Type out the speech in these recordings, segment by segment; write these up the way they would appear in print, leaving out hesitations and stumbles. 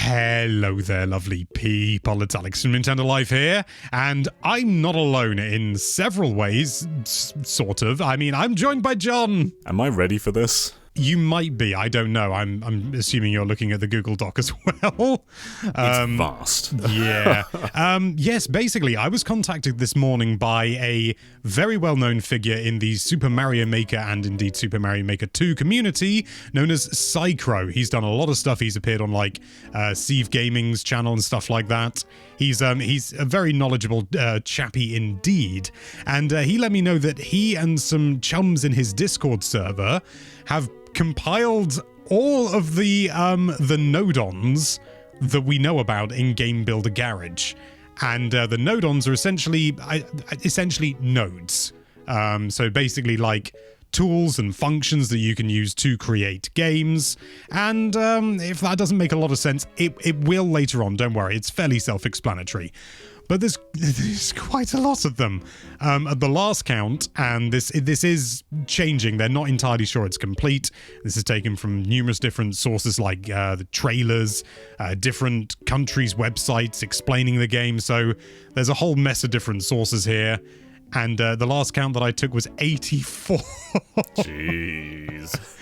Hello there, lovely people. It's Alex from Nintendo Life here, and I'm not alone in several ways, sort of. I mean, I'm joined by John. Am I ready for this? You might be. I don't know. I'm assuming you're looking at the Google Doc as well. It's vast. Yeah. Yes, basically, I was contacted this morning by a very well-known figure in the Super Mario Maker and indeed Super Mario Maker 2 community known as Psychro. He's done a lot of stuff. He's appeared on like Steve Gaming's channel and stuff like that. He's a very knowledgeable chappy indeed. And he let me know that he and some chums in his Discord server have compiled all of the nodons that we know about in Game Builder Garage. And the nodons are essentially nodes. So basically like tools and functions that you can use to create games. And if that doesn't make a lot of sense, it will later on, don't worry, it's fairly self-explanatory. But there's quite a lot of them at the last count, and this is changing. They're not entirely sure it's complete. This is taken from numerous different sources like the trailers, different countries' websites explaining the game. So there's a whole mess of different sources here. And the last count that I took was 84. Jeez.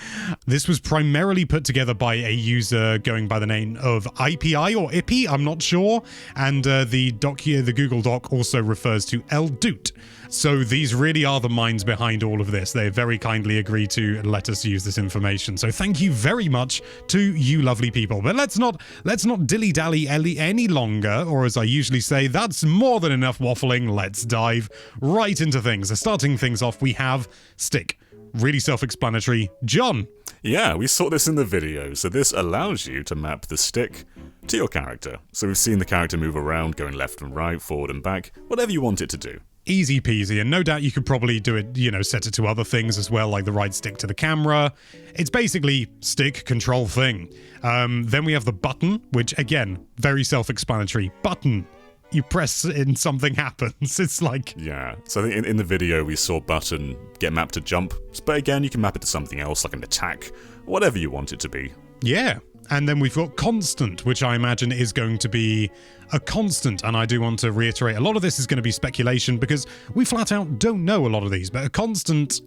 This was primarily put together by a user going by the name of IPI or IPI, I'm not sure. And the doc here, the Google Doc, also refers to El Doot. So these really are the minds behind all of this. They very kindly agreed to let us use this information. So thank you very much to you lovely people. But let's not dilly-dally any longer, or as I usually say, that's more than enough waffling. Let's dive right into things. So starting things off, we have Stick. Really self-explanatory. John. Yeah, we saw this in the video. So this allows you to map the stick to your character. So we've seen the character move around, going left and right, forward and back, whatever you want it to do. Easy peasy, and no doubt you could probably do it, set it to other things as well, like the right stick to the camera. It's basically stick, control, thing. Then we have the button, which, again, very self-explanatory. Button. You press and something happens. It's like... Yeah, so I think in the video we saw button get mapped to jump, but again, you can map it to something else, like an attack, whatever you want it to be. Yeah. And then we've got constant, which I imagine is going to be a constant. And I do want to reiterate, a lot of this is going to be speculation because we flat out don't know a lot of these. But a constant,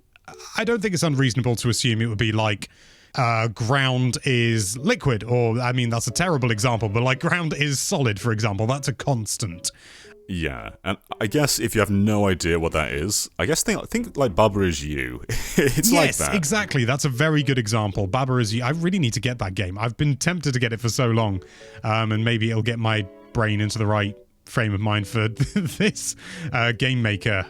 I don't think it's unreasonable to assume it would be like ground is liquid. Or, I mean, that's a terrible example, but like ground is solid, for example. That's a constant. Yeah, and I guess if you have no idea what that is, I guess think like Baba Is You. It's like that. Yes, exactly. That's a very good example. Baba Is You. I really need to get that game. I've been tempted to get it for so long, and maybe it'll get my brain into the right frame of mind for this game maker.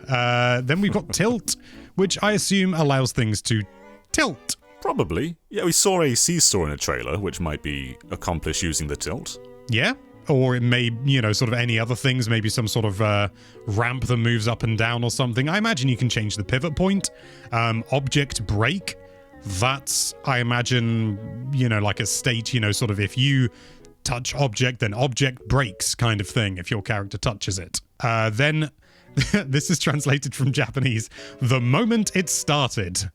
Then we've got Tilt, which I assume allows things to tilt. Probably. Yeah, we saw a seesaw in a trailer, which might be accomplished using the tilt. Yeah. Or it may, sort of any other things, maybe some sort of ramp that moves up and down or something. I imagine you can change the pivot point. Object break. That's, I imagine, like a state, sort of if you touch object, then object breaks kind of thing if your character touches it. Then, this is translated from Japanese, the moment it started.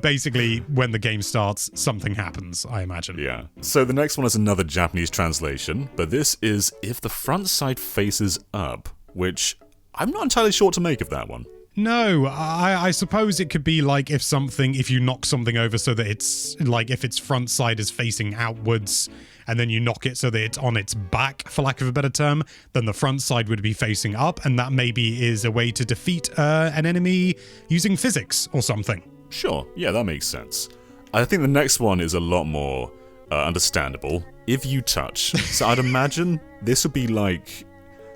Basically, when the game starts, something happens, I imagine. Yeah. So the next one is another Japanese translation, but this is if the front side faces up, which I'm not entirely sure what to make of that one. No, I suppose it could be like if you knock something over so that it's like if its front side is facing outwards and then you knock it so that it's on its back, for lack of a better term, then the front side would be facing up, and that maybe is a way to defeat an enemy using physics or something. Sure, yeah, that makes sense. I think the next one is a lot more understandable. If you touch. So I'd imagine this would be like...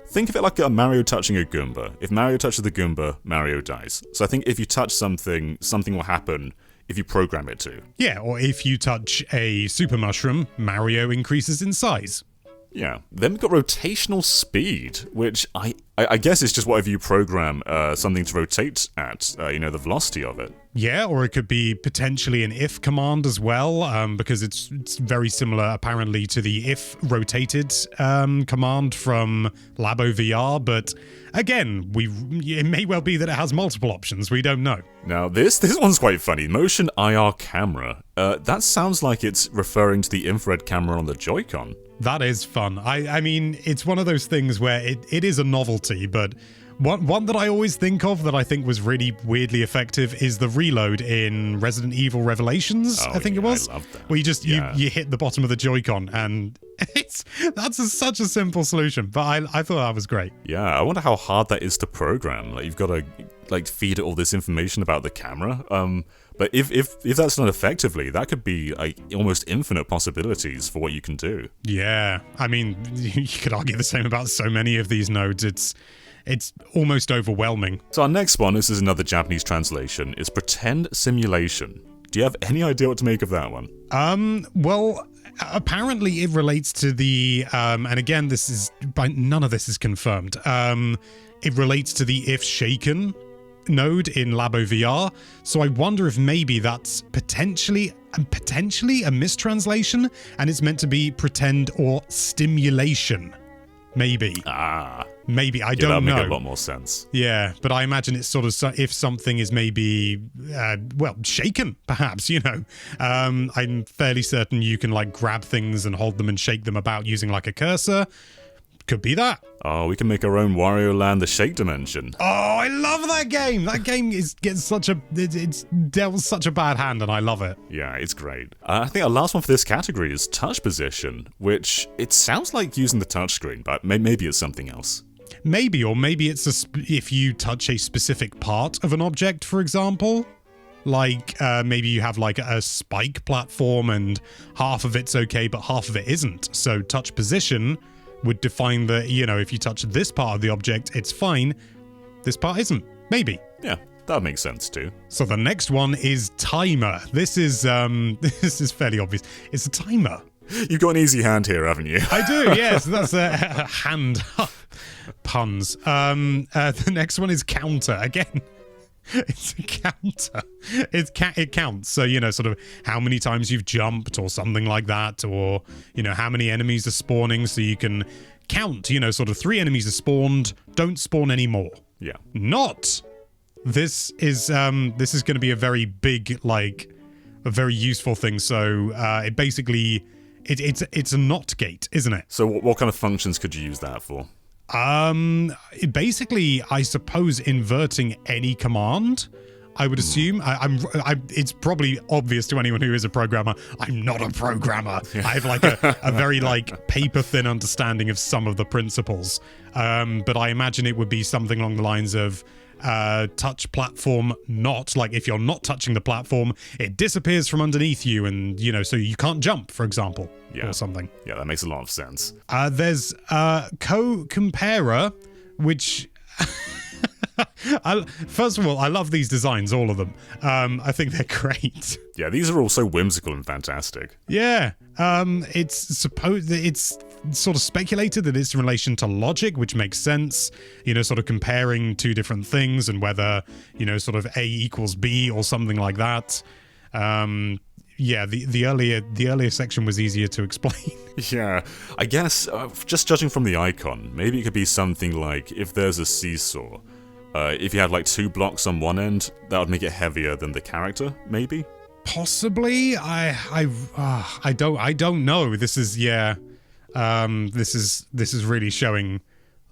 Think of it like a Mario touching a Goomba. If Mario touches the Goomba, Mario dies. So I think if you touch something, something will happen if you program it to. Yeah, or if you touch a super mushroom, Mario increases in size. Yeah. Then we've got rotational speed, which I guess is just whatever you program something to rotate at, the velocity of it. Yeah, or it could be potentially an if command as well, because it's very similar apparently to the if rotated command from Labo VR. But again, it may well be that it has multiple options. We don't know. Now, this one's quite funny. Motion IR camera. That sounds like it's referring to the infrared camera on the Joy-Con. That is fun. I mean, it's one of those things where it is a novelty, but one that I always think of that I think was really weirdly effective is the reload in Resident Evil Revelations, I think it was. I love that. Where you hit the bottom of the Joy-Con, and that's such a simple solution, but I thought that was great. Yeah, I wonder how hard that is to program. Like, you've got to feed it all this information about the camera. But if that's done effectively, that could be almost infinite possibilities for what you can do. Yeah, I mean, you could argue the same about so many of these nodes. It's almost overwhelming. So our next one, this is another Japanese translation, is pretend simulation. Do you have any idea what to make of that one? Well, apparently it relates to the, and again, none of this is confirmed. It relates to the if shaken node in Labo VR. So I wonder if maybe that's potentially a mistranslation, and it's meant to be pretend or stimulation. Maybe. Maybe, I don't know. That would make a lot more sense. Yeah, but I imagine it's sort of if something is maybe, shaken, perhaps, I'm fairly certain you can, grab things and hold them and shake them about using, a cursor. Could be that. Oh, we can make our own Wario Land the Shake Dimension. Oh, I love that game. That game it's dealt such a bad hand, and I love it. Yeah, it's great. I think our last one for this category is touch position, which it sounds like using the touchscreen, but maybe it's something else. Maybe, or maybe it's if you touch a specific part of an object, for example. Maybe you have a spike platform and half of it's okay, but half of it isn't. So touch position would define that, if you touch this part of the object, it's fine. This part isn't. Maybe. Yeah, that makes sense too. So the next one is timer. This is fairly obvious. It's a timer. You've got an easy hand here, haven't you? I do, yes. That's a hand. Puns. The next one is counter. Again, it's a counter. It counts. So, sort of how many times you've jumped or something like that, or, how many enemies are spawning, so you can count, sort of 3 enemies are spawned, don't spawn any more. Yeah. Not. This is going to be a very big, a very useful thing. So, it basically, it's a not gate, isn't it? So what kind of functions could you use that for? Basically, I suppose inverting any command, I would assume. It's probably obvious to anyone who is a programmer. I'm not a programmer. I have a very paper thin understanding of some of the principles. But I imagine it would be something along the lines of touch platform not, if you're not touching the platform, it disappears from underneath you, and so you can't jump, for example. Or something. Yeah, that makes a lot of sense. There's co-comparer, which first of all, I love these designs, all of them. I think they're great. Yeah, these are all so whimsical and fantastic. Yeah. It's sort of speculated that it's in relation to logic, which makes sense, sort of comparing two different things and whether, sort of A equals B or something like that. Yeah, the earlier section was easier to explain. Yeah, I guess, just judging from the icon, maybe it could be something like, if there's a seesaw, if you had 2 blocks on one end, that would make it heavier than the character, maybe? Possibly? I don't know. This is, this is really showing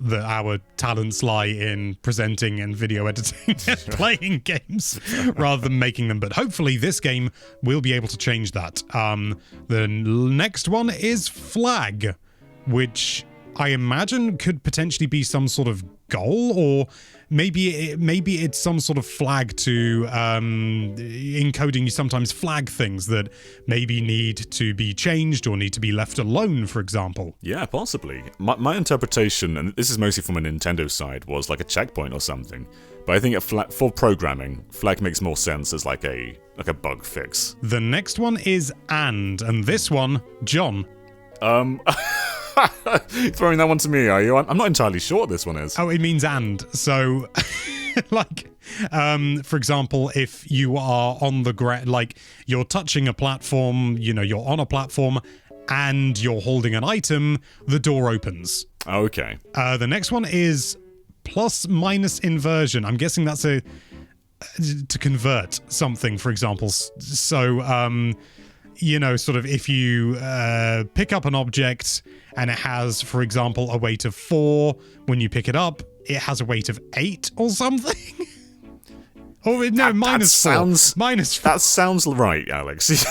that our talents lie in presenting and video editing and playing games rather than making them. But hopefully this game will be able to change that. The next one is flag, which I imagine could potentially be some sort of goal, or maybe it's some sort of flag to encoding. You sometimes flag things that maybe need to be changed or need to be left alone, for example. Yeah, possibly. My interpretation, and this is mostly from a Nintendo side, was a checkpoint or something. But I think for programming, flag makes more sense as a bug fix. The next one is and this one, John. Throwing that one to me, are you? I'm not entirely sure what this one is. Oh, it means and. So, like, for example, if you are on the ground, like, you're touching a platform, you're on a platform, and you're holding an item, the door opens. Okay. The next one is plus minus inversion. I'm guessing that's to convert something, for example. So, sort of if you pick up an object and it has, for example, a weight of 4, when you pick it up, it has a weight of 8 or something. Oh, no, minus 4. Minus 4. That sounds right, Alex.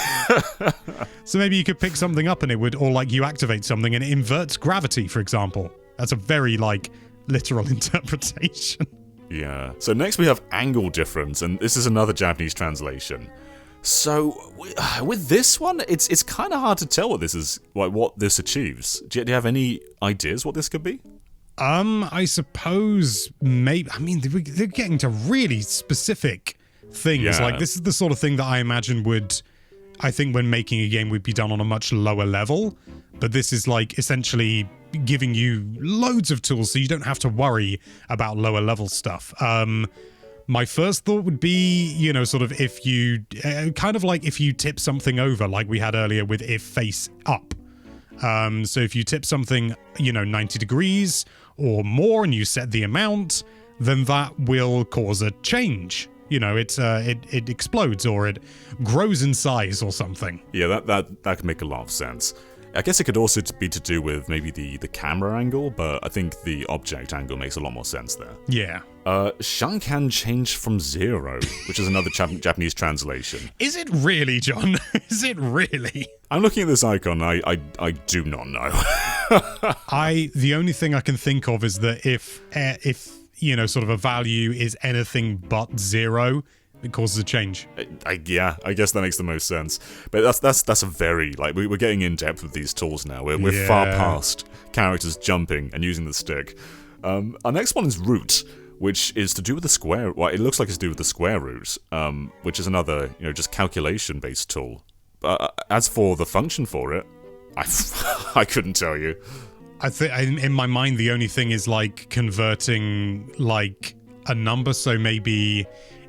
So maybe you could pick something up and it would, or like you activate something and it inverts gravity, for example. That's a very, like, literal interpretation. Yeah. So next we have angle difference, and this is another Japanese translation. So with this one, it's kind of hard to tell what this is, like what this achieves. Do you have any ideas what this could be? I suppose maybe. I mean, they're getting to really specific things. Yeah. Like this is the sort of thing that I imagine I think when making a game would be done on a much lower level. But this is like essentially giving you loads of tools so you don't have to worry about lower level stuff. My first thought would be, sort of if you, kind of like if you tip something over, like we had earlier with if face up. So if you tip something, 90 degrees or more and you set the amount, then that will cause a change. It explodes or it grows in size or something. Yeah, that could make a lot of sense. I guess it could also be to do with maybe the camera angle, but I think the object angle makes a lot more sense there. Yeah. Shankan change from 0, which is another Japanese translation. Is it really, John? Is it really? I'm looking at this icon. I do not know. The only thing I can think of is that if sort of a value is anything but 0, it causes a change. I guess that makes the most sense. But that's a very, like, we're getting in depth with these tools now. We're far past characters jumping and using the stick. Our next one is root, which is to do with the square. Well, it looks like it's to do with the square root, which is another, just calculation-based tool. As for the function for it, I couldn't tell you. I think in my mind the only thing is like converting like a number. So maybe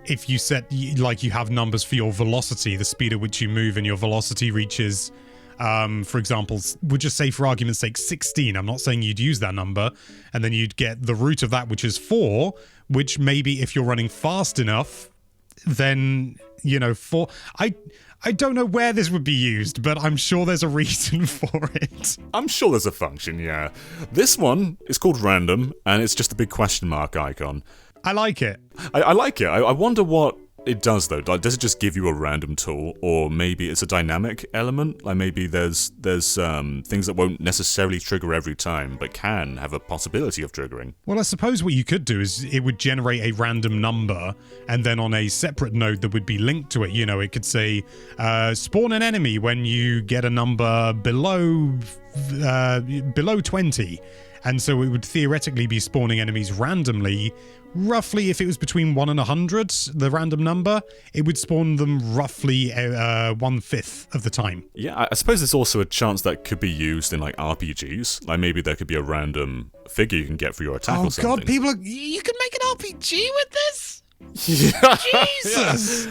if you set, like, you have numbers for your velocity, the speed at which you move, and your velocity reaches, for example, we'll just say for argument's sake 16. I'm not saying you'd use that number, and then you'd get the root of that, which is 4, which maybe if you're running fast enough, then 4. I don't know where this would be used, but I'm sure there's a reason for it. I'm sure there's a function, yeah. This one is called random, and it's just a big question mark icon. I like it. I like it. I wonder what it does, though. Like, does it just give you a random tool, or maybe it's a dynamic element? Like, maybe there's things that won't necessarily trigger every time, but can have a possibility of triggering. Well, I suppose what you could do is it would generate a random number, and then on a separate node that would be linked to it, it could say, spawn an enemy when you get a number below 20. And so it would theoretically be spawning enemies randomly. Roughly, if it was between 1 and 100, the random number, it would spawn them roughly 1/5 of the time. Yeah, I suppose there's also a chance that could be used in, like, RPGs. Like, maybe there could be a random figure you can get for your attack or something. Oh god, you can make an RPG with this? Yeah. Jesus!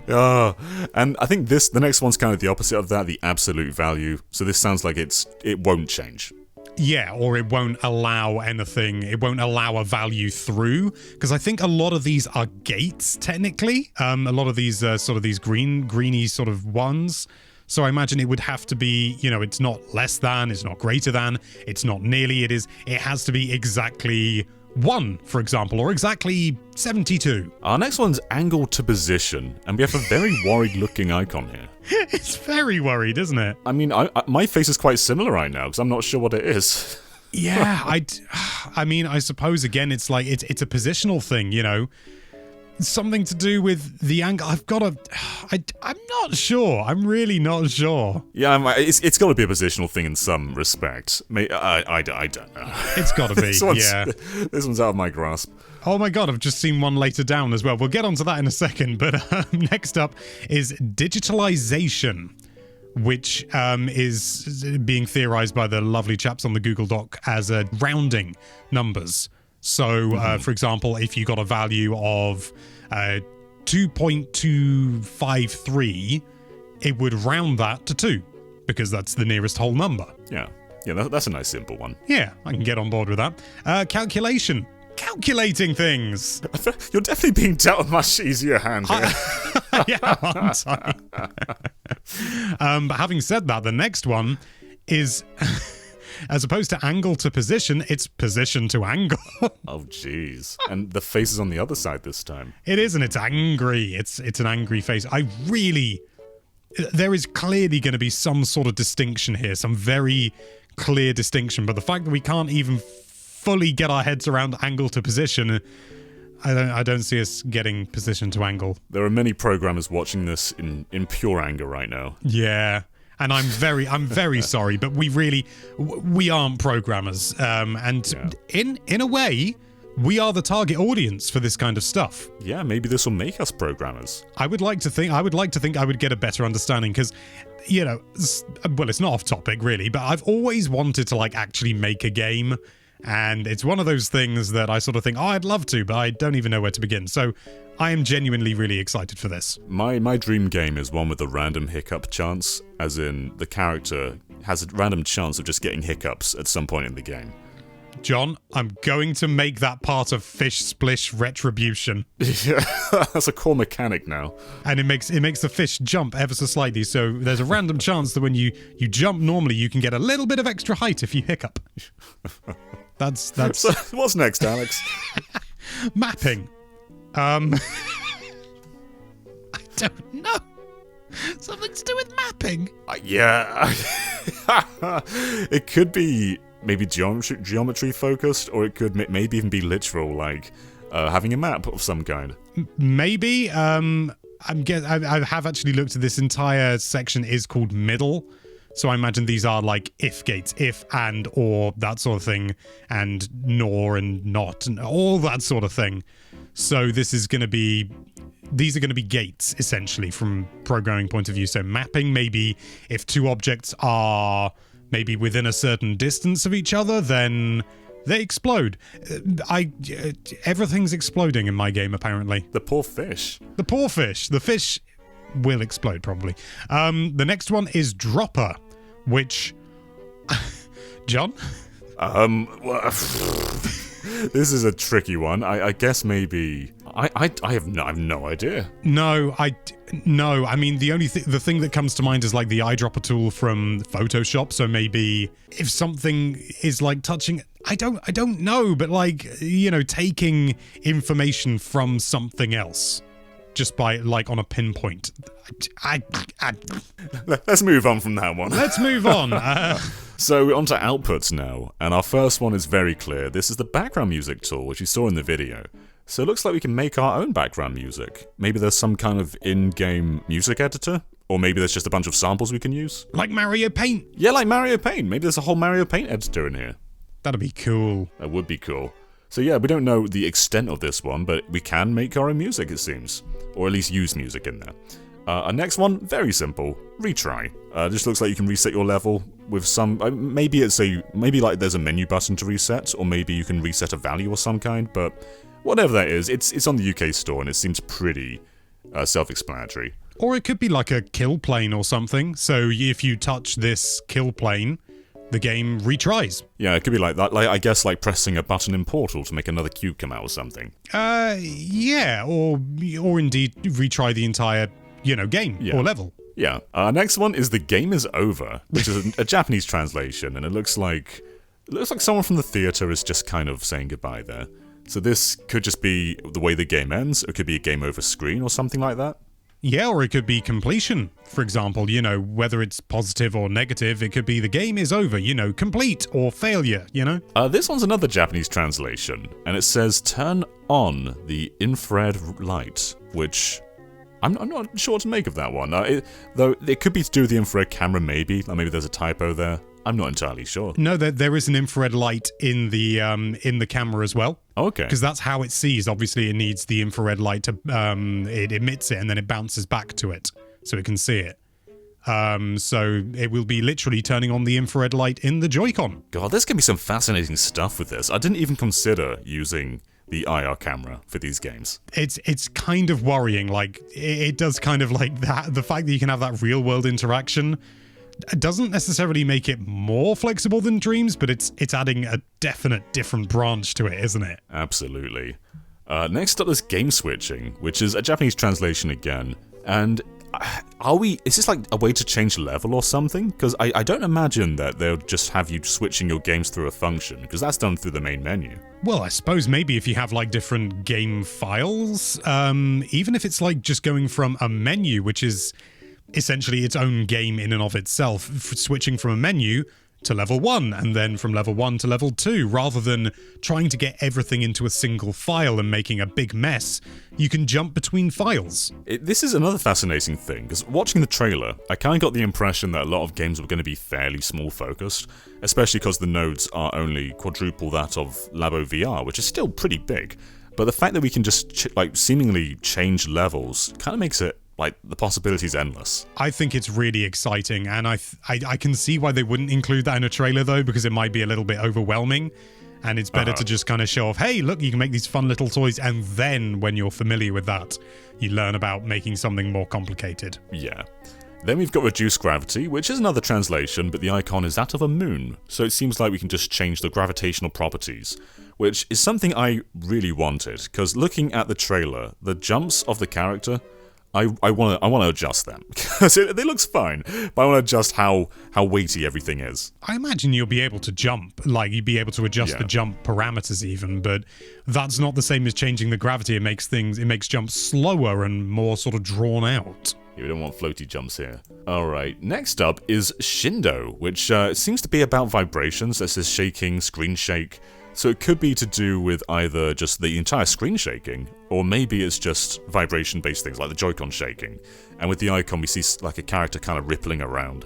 Yeah. And I think the next one's kind of the opposite of that, the absolute value. So this sounds like it won't change. Yeah, or it won't allow anything, it won't allow a value through, because I think a lot of these are gates, technically. A lot of these sort of these greeny sort of ones. So I imagine it would have to be, it's not less than, it's not greater than, it's not nearly, it has to be exactly 1, for example, or exactly 72. Our next one's angle to position, and we have a very worried looking icon here. It's very worried, isn't it? I mean, my face is quite similar right now, because I'm not sure what it is. Yeah, I mean, I suppose, again, it's like, it's a positional thing, something to do with the angle. I'm not sure. I'm really not sure. Yeah, it's got to be a positional thing in some respect. I don't know. It's got to be, This one's out of my grasp. Oh my god, I've just seen one later down as well. We'll get onto that in a second, but next up is digitalization, which is being theorized by the lovely chaps on the Google Doc as rounding numbers. So, for example, if you got a value of 2.253, it would round that to 2, because that's the nearest whole number. Yeah, that's a nice simple one. Yeah, I can get on board with that. Calculation. Calculating things. You're definitely being dealt a much easier hand here. Yeah, aren't I? But having said that, the next one is, as opposed to angle to position, it's position to angle. Oh, jeez. And the face is on the other side this time. It is, and it's angry. It's an angry face. There is clearly going to be some sort of distinction here, some very clear distinction, but the fact that we can't even fully get our heads around angle to position, I don't see us getting position to angle. There are many programmers watching this in pure anger right now. Yeah, and I'm very sorry, but we aren't programmers, and in a way, we are the target audience for this kind of stuff. Yeah, maybe this will make us programmers. I would like to think I would get a better understanding, because, it's not off topic really, but I've always wanted to actually make a game. And it's one of those things that I sort of think, I'd love to, but I don't even know where to begin. So I am genuinely really excited for this. My dream game is one with a random hiccup chance, as in the character has a random chance of just getting hiccups at some point in the game. John, I'm going to make that part of Fish Splish Retribution. Yeah, that's a core mechanic now. And it makes the fish jump ever so slightly, so there's a random chance that when you jump normally, you can get a little bit of extra height if you hiccup. That's So, what's next, Alex? Mapping. I don't know. Something to do with mapping. Yeah. It could be maybe geometry focused, or it could maybe even be literal, like having a map of some kind. Maybe. I have actually looked at this entire section is called middle. So I imagine these are like if gates, if, and, or, that sort of thing, and nor and not, and all that sort of thing. So these are going to be gates, essentially, from programming point of view. So mapping, maybe if two objects are maybe within a certain distance of each other, then they explode. Everything's exploding in my game, apparently. The poor fish. The poor fish. The fish will explode, probably. The next one is dropper, which... John? This is a tricky one. I guess maybe... I have no idea. No. I mean, the thing that comes to mind is like the eyedropper tool from Photoshop. So maybe if something is like touching... I don't know, but taking information from something else just by on a pinpoint. Let's move on from that one. Let's move on. So we're on to outputs now, and our first one is very clear. This is the background music tool, which you saw in the video. So it looks like we can make our own background music. Maybe there's some kind of in-game music editor, or maybe there's just a bunch of samples we can use. Like Mario Paint. Yeah, like Mario Paint. Maybe there's a whole Mario Paint editor in here. That'd be cool. That would be cool. So yeah, we don't know the extent of this one, but we can make our own music, it seems. Or at least use music in there. Our next one, very simple. Retry. Just looks like you can reset your level with some... maybe there's a menu button to reset, or maybe you can reset a value of some kind, but whatever that is, it's on the UK store, and it seems pretty self-explanatory. Or it could be like a kill plane or something, so if you touch this kill plane, the game retries. Yeah, it could be like that. I guess like pressing a button in Portal to make another cube come out or something. Yeah, or indeed retry the entire, game or level. Yeah. Our next one is The Game Is Over, which is a Japanese translation, and it looks like someone from the theater is just kind of saying goodbye there. So this could just be the way the game ends, or it could be a game over screen or something like that. Yeah, or it could be completion, for example, whether it's positive or negative, it could be the game is over, complete or failure, This one's another Japanese translation, and it says turn on the infrared light, which I'm not sure what to make of that one. Though it could be to do with the infrared camera, maybe there's a typo there. I'm not entirely sure. No, there is an infrared light in the camera as well. Okay. Because that's how it sees. Obviously, it needs the infrared light to it emits it and then it bounces back to it so it can see it. So it will be literally turning on the infrared light in the Joy-Con. God, there's going to be some fascinating stuff with this. I didn't even consider using the IR camera for these games. It's kind of worrying. Like, it does kind of like that. The fact that you can have that real-world interaction doesn't necessarily make it more flexible than Dreams, but it's adding a definite different branch to it, isn't it? Absolutely. Next up is game switching, which is a Japanese translation again. And is this like a way to change level or something? Because I don't imagine that they'll just have you switching your games through a function, because that's done through the main menu. Well, I suppose maybe if you have like different game files, even if it's like just going from a menu, which is essentially its own game in and of itself, switching from a menu to level 1 and then from level 1 to level 2, rather than trying to get everything into a single file and making a big mess, you can jump between files. This is another fascinating thing, because watching the trailer, I kind of got the impression that a lot of games were going to be fairly small focused, especially because the nodes are only quadruple that of Labo VR, which is still pretty big. But the fact that we can just seemingly change levels kind of makes it like, the possibility's endless. I think it's really exciting, and I can see why they wouldn't include that in a trailer, though, because it might be a little bit overwhelming, and it's better to just kind of show off, hey, look, you can make these fun little toys, and then, when you're familiar with that, you learn about making something more complicated. Yeah. Then we've got Reduced Gravity, which is another translation, but the icon is that of a moon, so it seems like we can just change the gravitational properties, which is something I really wanted, because looking at the trailer, the jumps of the character, I want to adjust them, because it looks fine, but I want to adjust how weighty everything is. I imagine you'll be able to jump, like you'd be able to adjust the jump parameters even, but that's not the same as changing the gravity. It makes jumps slower and more sort of drawn out. Yeah, we don't want floaty jumps here. Alright, next up is Shindo, which seems to be about vibrations. This is shaking, screen shake. So it could be to do with either just the entire screen shaking, or maybe it's just vibration-based things like the Joy-Con shaking. And with the icon, we see like a character kind of rippling around.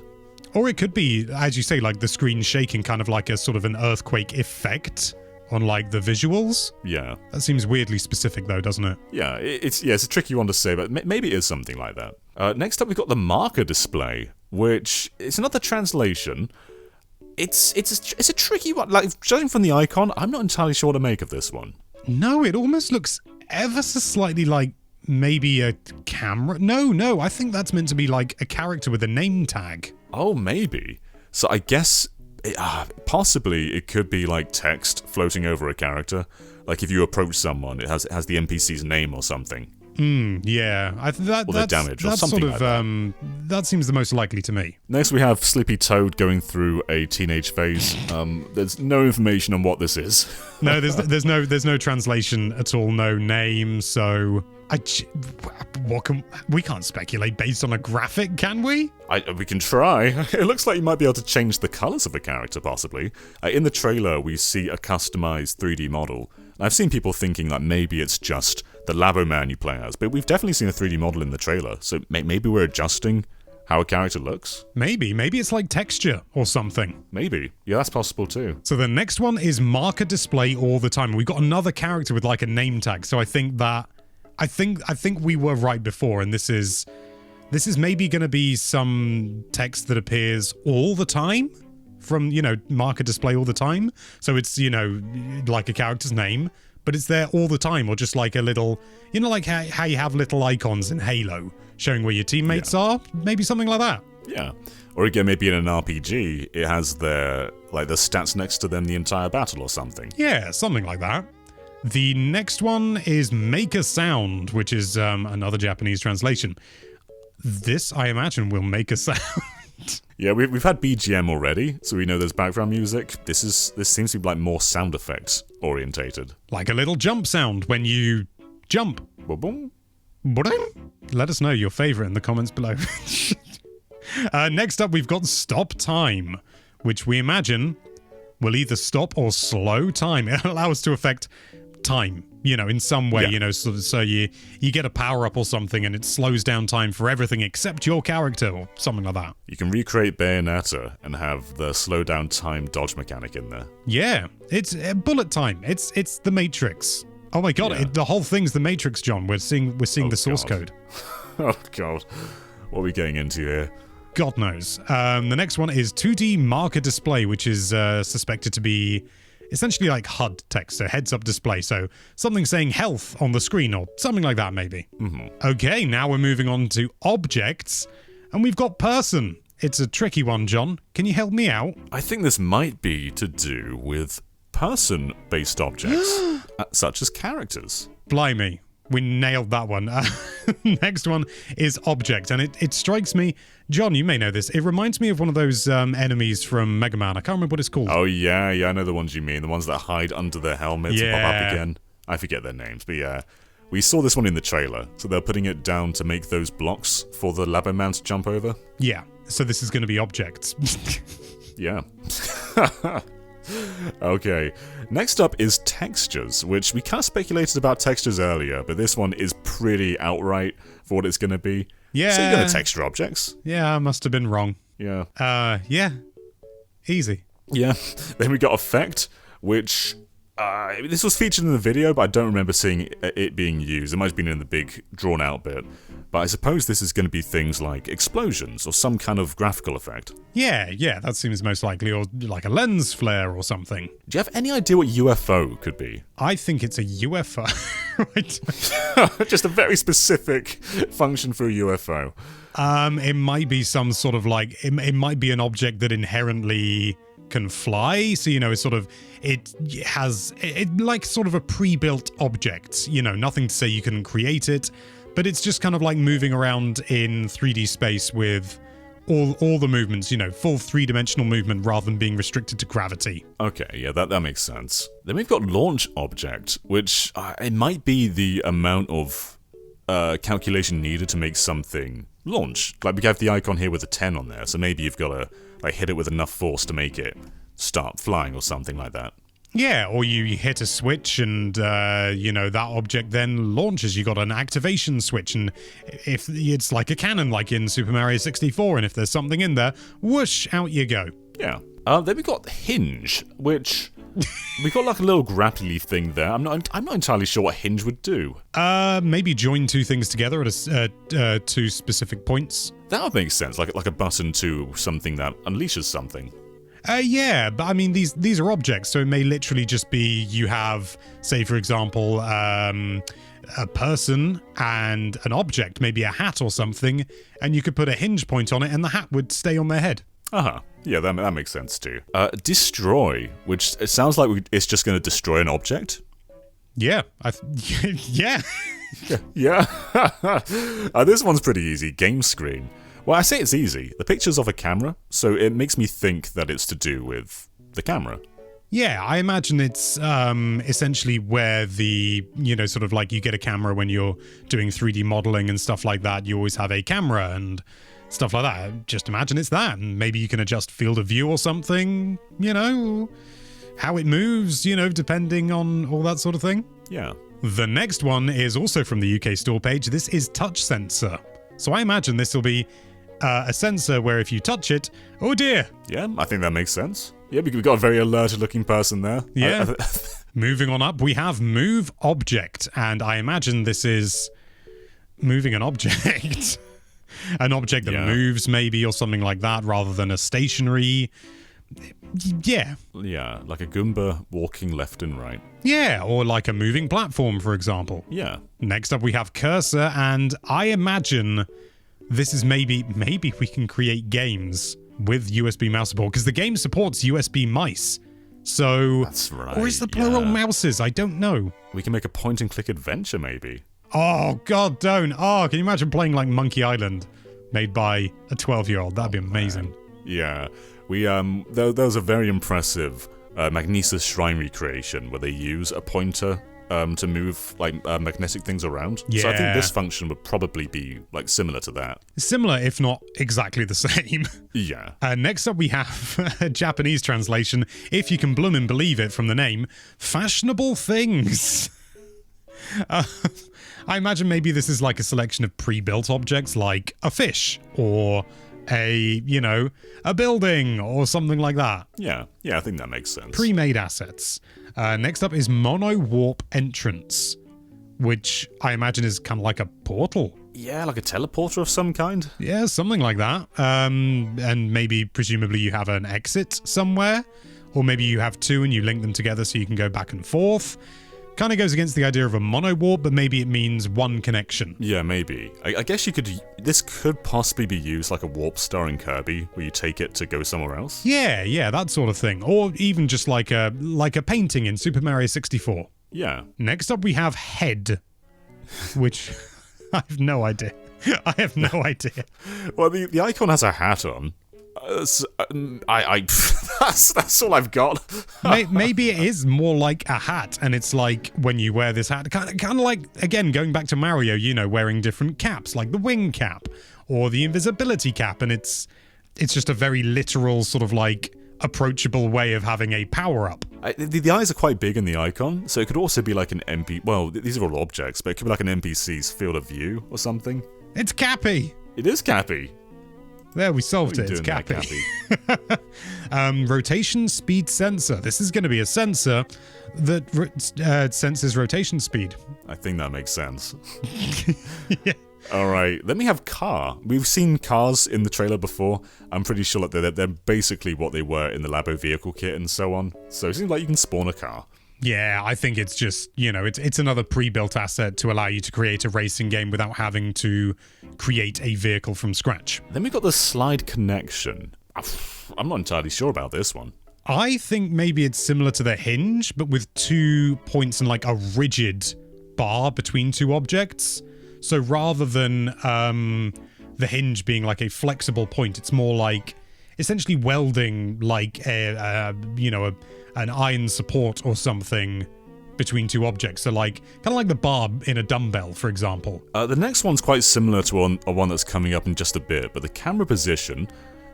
Or it could be, as you say, like the screen shaking, kind of like a sort of an earthquake effect on like the visuals. Yeah. That seems weirdly specific, though, doesn't it? Yeah, it's a tricky one to say, but maybe it is something like that. Next up, we've got the marker display, which is another translation. It's a tricky one. Like, judging from the icon, I'm not entirely sure what to make of this one. No, it almost looks ever so slightly like maybe a camera. No, I think that's meant to be like a character with a name tag. Oh, maybe. So I guess possibly it could be like text floating over a character. Like if you approach someone, it has the NPC's name or something. Yeah, or the damage, or something sort of, like that. That seems the most likely to me. Next, we have Slippy Toad going through a teenage phase. There's no information on what this is. No, there's no translation at all. No name. So we can't speculate based on a graphic, can we? We can try. It looks like you might be able to change the colors of a character, possibly. In the trailer, we see a customized 3D model. I've seen people thinking that maybe it's just the Labo Man you play as, but we've definitely seen a 3D model in the trailer, so maybe we're adjusting how a character looks? Maybe it's like texture or something. Maybe. Yeah, that's possible too. So the next one is marker display all the time. We've got another character with like a name tag, so I think we were right before, and this is maybe going to be some text that appears all the time from, marker display all the time. So it's, like a character's name, but it's there all the time, or just like a little, like how you have little icons in Halo showing where your teammates are, maybe something like that. Yeah. Or again, maybe in an RPG, it has the stats next to them the entire battle or something. Yeah, something like that. The next one is Make a Sound, which is another Japanese translation. This, I imagine, will make a sound. Yeah, we've had BGM already, so we know there's background music. This seems to be like more sound effects orientated. Like a little jump sound when you jump. Boom. Let us know your favorite in the comments below. Next up, we've got Stop Time, which we imagine will either stop or slow time. It allows us to affect time, in some way, so you get a power-up or something and it slows down time for everything except your character or something like that. You can recreate Bayonetta and have the slow down time dodge mechanic in there. Yeah, it's bullet time. It's the Matrix. Oh my god, the whole thing's the Matrix, John. We're seeing the source code. Oh god, what are we getting into here? God knows. The next one is 2D marker display, which is suspected to be essentially like HUD text, so heads-up display. So something saying health on the screen or something like that, maybe. Okay, now we're moving on to objects, and we've got person. It's a tricky one, John. Can you help me out? I think this might be to do with person-based objects, such as characters. Blimey. We nailed that one. Next one is object, and it strikes me, John, you may know this, it reminds me of one of those enemies from Mega Man. I can't remember what it's called. Oh, yeah, I know the ones you mean. The ones that hide under their helmets and pop up again. I forget their names, but yeah. We saw this one in the trailer, so they're putting it down to make those blocks for the Labo Man to jump over. Yeah, so this is going to be objects. Yeah. Okay, next up is textures, which we kind of speculated about textures earlier, but this one is pretty outright for what it's going to be. Yeah. So you're going to texture objects. Yeah, I must have been wrong. Yeah. Yeah. Easy. Yeah. Then we got effect, which this was featured in the video, but I don't remember seeing it being used. It might have been in the big drawn-out bit. But I suppose this is going to be things like explosions or some kind of graphical effect. Yeah, that seems most likely, or like a lens flare or something. Do you have any idea what UFO could be? I think it's a UFO. Just a very specific function for a UFO. It might be some sort of like, it might be an object that inherently can fly, so it's sort of, it has like sort of a pre-built object, nothing to say you can create it, but it's just kind of like moving around in 3D space with all the movements, full three-dimensional movement rather than being restricted to gravity. Okay, yeah, that makes sense. Then we've got launch object, which it might be the amount of calculation needed to make something launch. Like we have the icon here with a 10 on there, so maybe you've got to like hit it with enough force to make it start flying or something like that. Yeah, or you hit a switch and, that object then launches. You got an activation switch, and if it's like a cannon like in Super Mario 64, and if there's something in there, whoosh, out you go. Yeah. Then we got Hinge, which we got like a little grapply thing there. I'm not entirely sure what Hinge would do. Maybe join two things together at two specific points. That would make sense, like a button to something that unleashes something. Yeah, but I mean, these are objects, so it may literally just be you have, say, for example, a person and an object, maybe a hat or something, and you could put a hinge point on it and the hat would stay on their head. Uh-huh. Yeah, that makes sense too. Destroy, which it sounds like it's just going to destroy an object. Yeah. Yeah. Yeah. This one's pretty easy. Game screen. Well, I say it's easy. The picture's of a camera, so it makes me think that it's to do with the camera. Yeah, I imagine it's essentially where the, sort of like you get a camera when you're doing 3D modeling and stuff like that. You always have a camera and stuff like that. Just imagine it's that. And maybe you can adjust field of view or something, how it moves, depending on all that sort of thing. Yeah. The next one is also from the UK store page. This is touch sensor. So I imagine this will be a sensor where if you touch it, oh dear. Yeah, I think that makes sense. Yeah, we've got a very alerted looking person there. Yeah. Moving on up, we have move object, and I imagine this is moving an object. An object that moves maybe or something like that rather than a stationary. Yeah. Yeah, like a Goomba walking left and right. Yeah, or like a moving platform, for example. Yeah. Next up we have cursor, and I imagine this is maybe we can create games with USB mouse support, because the game supports USB mice. So, that's right. Or is the plural mouses? I don't know. We can make a point and click adventure maybe. Oh god, don't. Oh, can you imagine playing like Monkey Island made by a 12-year-old? That'd be amazing. Man. Yeah. We there was a very impressive Magnesis Shrine recreation where they use a pointer to move like magnetic things around. Yeah. So I think this function would probably be like similar to that. Similar, if not exactly the same. Yeah. Next up we have a Japanese translation, if you can bloomin' believe it from the name, fashionable things. I imagine maybe this is like a selection of pre-built objects like a fish or a building or something like that. Yeah, I think that makes sense. Pre-made assets. Next up is mono warp entrance, which I imagine is kind of like a portal Yeah, like a teleporter of some kind. Yeah, something like that. And maybe, presumably, you have an exit somewhere. Or maybe you have two and you link them together so you can go back and forth. Kind of goes against the idea of a mono-warp, but maybe it means one connection. Yeah, maybe. I guess you could... This could possibly be used like a warp star in Kirby, where you take it to go somewhere else. Yeah, that sort of thing. Or even just like a painting in Super Mario 64. Yeah. Next up, we have Head, which I have no idea. I have no idea. Well, the icon has a hat on. That's all I've got. Maybe it is more like a hat, and it's like when you wear this hat, kind of like, again, going back to Mario, you know, wearing different caps, like the wing cap or the invisibility cap, and it's just a very literal sort of like approachable way of having a power-up. The eyes are quite big in the icon, so it could also be like an NPC. Well, these are all objects, but it could be like an NPC's field of view or something. It's Cappy. It is Cappy. There, we solved it. It's Cappy. Rotation speed sensor. This is going to be a sensor that senses rotation speed. I think that makes sense. Yeah. Alright, then we have car. We've seen cars in the trailer before. I'm pretty sure that they're basically what they were in the Labo vehicle kit and so on. So it seems like you can spawn a car. Yeah, I think it's just, you know, it's another pre-built asset to allow you to create a racing game without having to create a vehicle from scratch. Then we've got the slide connection. I'm not entirely sure about this one. I think maybe it's similar to the Hinge, but with 2 points and like a rigid bar between two objects. So rather than the Hinge being like a flexible point, it's more like essentially welding like an iron support or something between two objects. So like kind of like the bar in a dumbbell, for example. The next one's quite similar to one that's coming up in just a bit, but the camera position,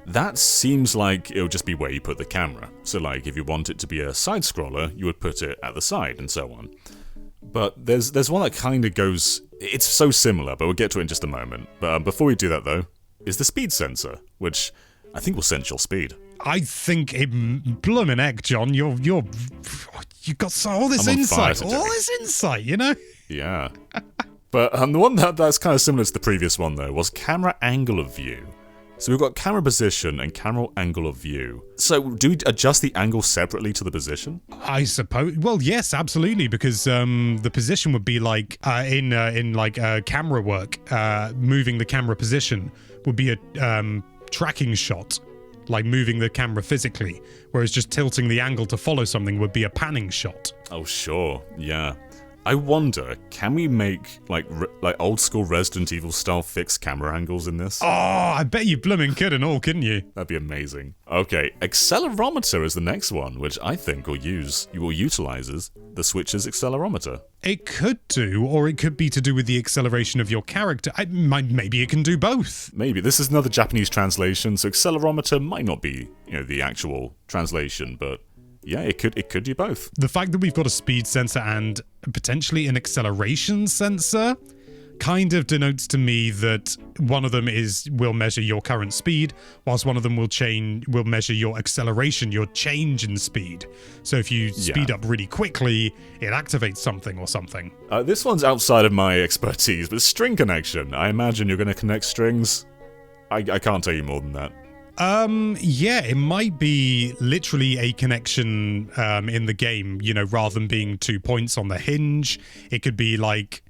that seems like it'll just be where you put the camera. So like if you want it to be a side scroller, you would put it at the side and so on. But there's one that kind of goes... It's so similar, but we'll get to it in just a moment. But before we do that though, is the speed sensor, which I think will sense your speed. I think bloomin' heck, John, you got all this insight, you know? Yeah. But the one that's kind of similar to the previous one though was camera angle of view. So we've got camera position and camera angle of view. So do we adjust the angle separately to the position? I suppose. Well, yes, absolutely, because the position would be like in camera work. Moving the camera position would be a tracking shot, like moving the camera physically, whereas just tilting the angle to follow something would be a panning shot. Oh, sure, yeah. I wonder, can we make like old school Resident Evil style fixed camera angles in this? Oh, I bet you blooming could and all, couldn't you? That'd be amazing. Okay, Accelerometer is the next one, which I think will utilizes the Switch's accelerometer. It could do, or it could be to do with the acceleration of your character. Maybe it can do both. Maybe. This is another Japanese translation, so accelerometer might not be, the actual translation, but yeah, it could do both. The fact that we've got a speed sensor and potentially an acceleration sensor kind of denotes to me that one of them will measure your current speed, whilst one of them will measure your acceleration, your change in speed. So if you speed up really quickly, it activates something or something. This one's outside of my expertise, but string connection. I imagine you're going to connect strings. I can't tell you more than that. Yeah, it might be literally a connection in the game, rather than being 2 points on the hinge. It could be like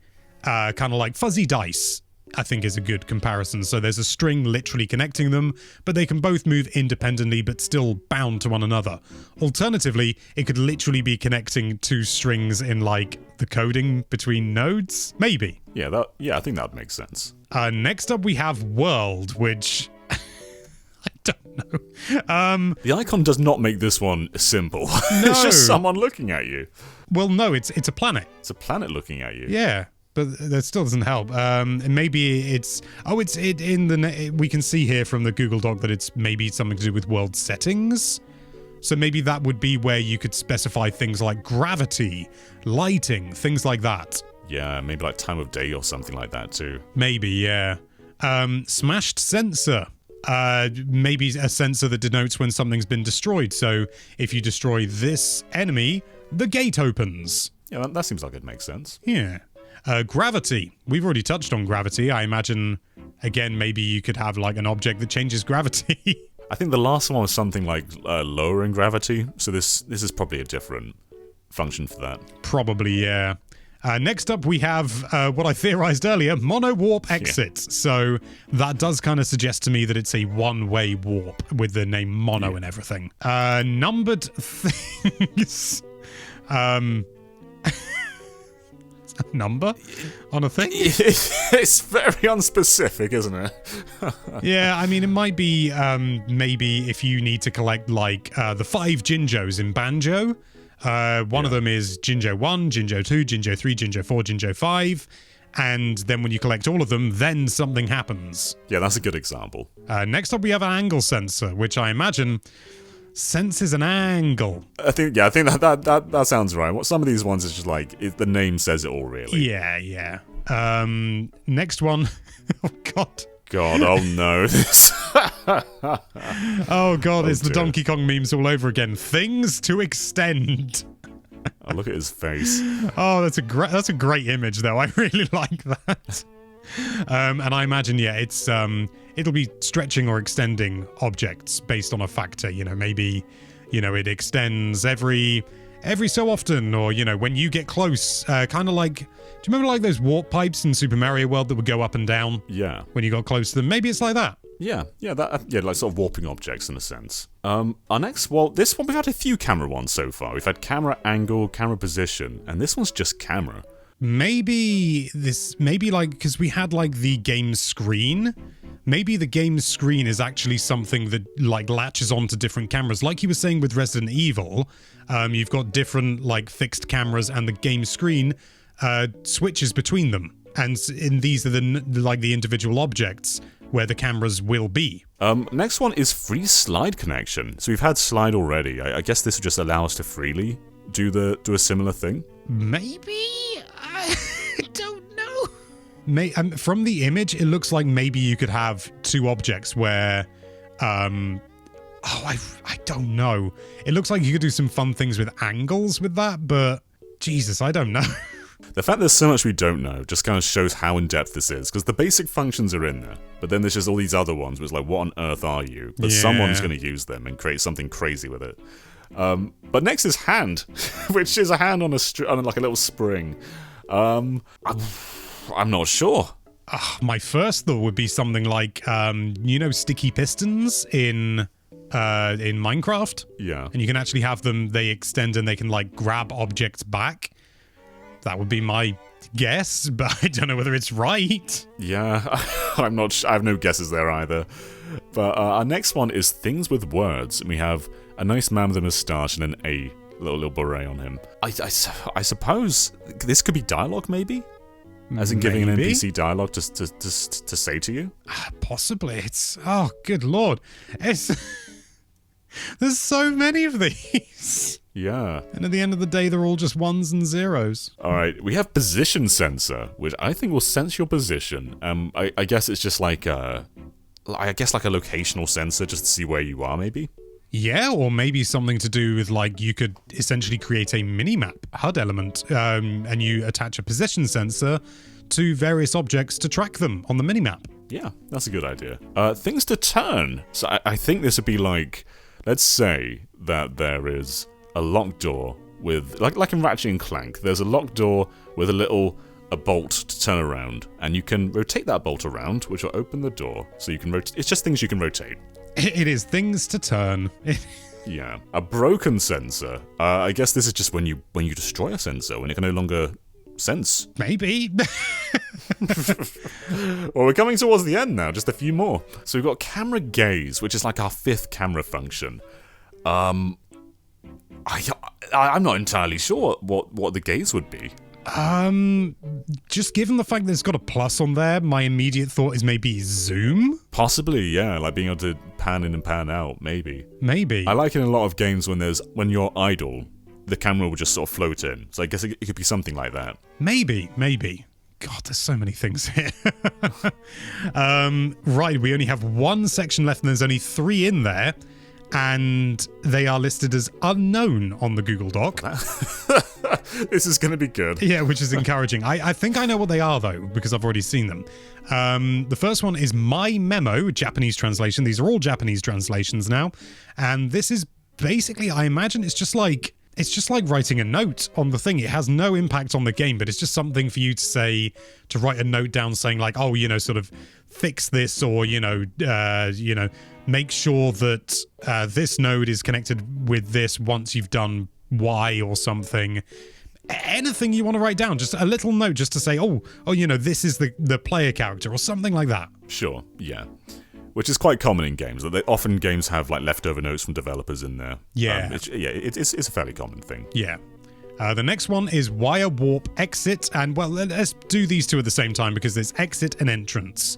kind of like fuzzy dice, I think is a good comparison. So there's a string literally connecting them, but they can both move independently but still bound to one another. Alternatively, it could literally be connecting two strings in like the coding between nodes. Maybe. Yeah, I think that makes sense. Next up we have World, which I don't know. The icon does not make this one simple. No. It's just someone looking at you. Well, no, it's a planet. It's a planet looking at you. Yeah, but that still doesn't help. Maybe we can see here from the Google Doc that it's maybe something to do with world settings. So maybe that would be where you could specify things like gravity, lighting, things like that. Yeah, maybe like time of day or something like that too. Maybe, yeah. Smashed sensor. Maybe a sensor that denotes when something's been destroyed. So if you destroy this enemy, the gate opens. Yeah, that seems like it makes sense. Yeah. Gravity. We've already touched on gravity. I imagine, again, maybe you could have like an object that changes gravity. I think the last one was something like lowering gravity, so this is probably a different function for that. Probably, yeah. Next up, we have what I theorized earlier, mono warp exits. So that does kind of suggest to me that it's a one-way warp with the name mono and everything. Numbered things. Number on a thing? It's very unspecific, isn't it? Yeah, I mean, it might be maybe if you need to collect like the 5 Jinjos in Banjo. One of them is Jinjo 1, Jinjo 2, Jinjo 3, Jinjo 4, Jinjo 5. And then when you collect all of them, then something happens. Yeah, that's a good example. Next up, we have an angle sensor, which I imagine senses an angle. I think that sounds right. What some of these ones is just like the name says it all, really. Yeah. Next one. Oh God. Oh no. Oh God, it's the Donkey Kong memes all over again. Things to extend. Oh, look at his face. Oh, that's a great image though. I really like that. And I imagine, it's it'll be stretching or extending objects based on a factor. Maybe, it extends every so often, or when you get close, kind of like. Do you remember like those warp pipes in Super Mario World that would go up and down? Yeah. When you got close to them, maybe it's like that. Yeah, like sort of warping objects in a sense. Our next, this one we've had a few camera ones so far. We've had camera angle, camera position, and this one's just camera. Maybe like because we had like the game screen. Maybe the game screen is actually something that like latches onto different cameras. Like you were saying with Resident Evil, you've got different like fixed cameras, and the game screen switches between them. And these are the individual objects where the cameras will be. Next one is free slide connection. So we've had slide already. I guess this would just allow us to freely do a similar thing. Maybe? I don't know. From the image, it looks like maybe you could have 2 objects where, I don't know. It looks like you could do some fun things with angles with that, but Jesus, I don't know. The fact there's so much we don't know just kind of shows how in-depth this is, because the basic functions are in there, but then there's just all these other ones where it's like, what on earth are you? But someone's going to use them and create something crazy with it. But next is hand, which is a hand on like a little spring. I'm not sure. My first thought would be something like, sticky pistons in Minecraft? Yeah. And you can actually have them, they extend and they can like grab objects back. That would be my guess, but I don't know whether it's right. Yeah, I'm not. I have no guesses there either. But our next one is things with words. We have a nice man with a moustache and a little beret on him. I suppose this could be dialogue, maybe, as in giving an NPC dialogue to say to you. Possibly. It's good lord. There's so many of these. Yeah. And at the end of the day, they're all just 1s and 0s. All right, we have position sensor, which I think will sense your position. I guess it's just like a locational sensor just to see where you are, maybe. Yeah, or maybe something to do with like you could essentially create a mini-map HUD element, and you attach a position sensor to various objects to track them on the mini-map. Yeah, that's a good idea. Things to turn. So I think this would be like, let's say that there is a locked door with, like in Ratchet and Clank, there's a locked door with a bolt to turn around, and you can rotate that bolt around, which will open the door. So you can rotate. It's just things you can rotate. It is things to turn. Yeah, a broken sensor. I guess this is just when you destroy a sensor, when it can no longer sense. Maybe. Well, we're coming towards the end now. Just a few more. So we've got camera gaze, which is like our 5th camera function. I'm not entirely sure what the gaze would be. Just given the fact that it's got a plus on there, my immediate thought is maybe zoom? Possibly, yeah, like being able to pan in and pan out, maybe. Maybe. I like in a lot of games when you're idle, the camera will just sort of float in. So I guess it could be something like that. Maybe. God, there's so many things here. Right, we only have 1 section left and there's only 3 in there. And they are listed as unknown on the Google Doc. This is going to be good. Yeah, which is encouraging. I think I know what they are, though, because I've already seen them. The first one is My Memo, Japanese translation. These are all Japanese translations now. And this is basically, I imagine it's just like writing a note on the thing. It has no impact on the game, but it's just something for you to say, to write a note down saying like, oh, sort of fix this, or, make sure that this node is connected with this once you've done Y or something. Anything you want to write down, just a little note just to say, this is the player character or something like that. Sure, yeah. Which is quite common in games. Often games have like leftover notes from developers in there. Yeah. It's a fairly common thing. Yeah. The next one is wire warp exit. And well, let's do these two at the same time because there's exit and entrance.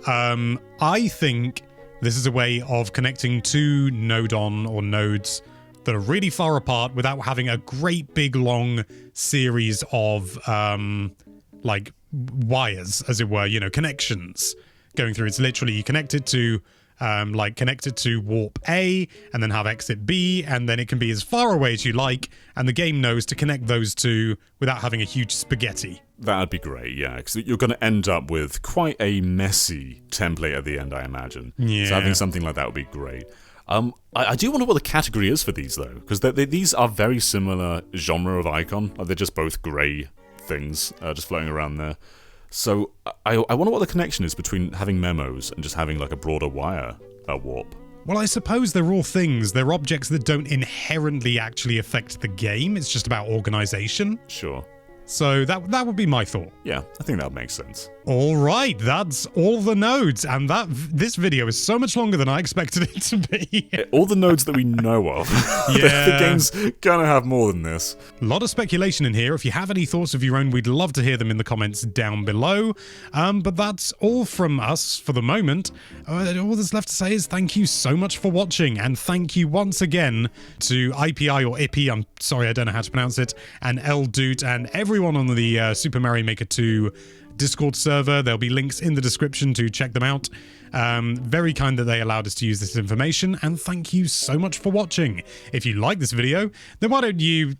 I think this is a way of connecting two node-on or nodes that are really far apart without having a great big long series of like wires, as it were, connections going through. It's literally you connect it to warp A and then have exit B, and then it can be as far away as you like, and the game knows to connect those two without having a huge spaghetti. That'd be great, yeah, because you're going to end up with quite a messy template at the end, I imagine. Yeah. So having something like that would be great. I do wonder what the category is for these, though, because these are very similar genre of icon. They're just both grey things just floating around there. So I wonder what the connection is between having memos and just having like a broader wire warp. Well, I suppose they're all things. They're objects that don't inherently actually affect the game. It's just about organization. Sure. So that would be my thought. Yeah, I think that would make sense. All right, that's all the nodes, and this video is so much longer than I expected it to be. All the nodes that we know of. Yeah. The game's gonna have more than this. A lot of speculation in here. If you have any thoughts of your own, we'd love to hear them in the comments down below. But that's all from us for the moment. All that's left to say is thank you so much for watching, and thank you once again to IPI or IPI, I'm sorry, I don't know how to pronounce it, and Eldoot, and everyone on the Super Mario Maker 2 Discord server. There'll be links in the description to check them out. Very kind that they allowed us to use this information, and thank you so much for watching. If you like this video, then why don't you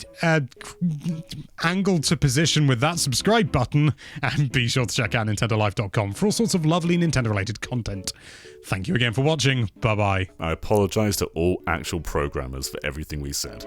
angle to position with that subscribe button, and be sure to check out nintendolife.com for all sorts of lovely Nintendo-related content. Thank you again for watching. Bye-bye. I apologize to all actual programmers for everything we said.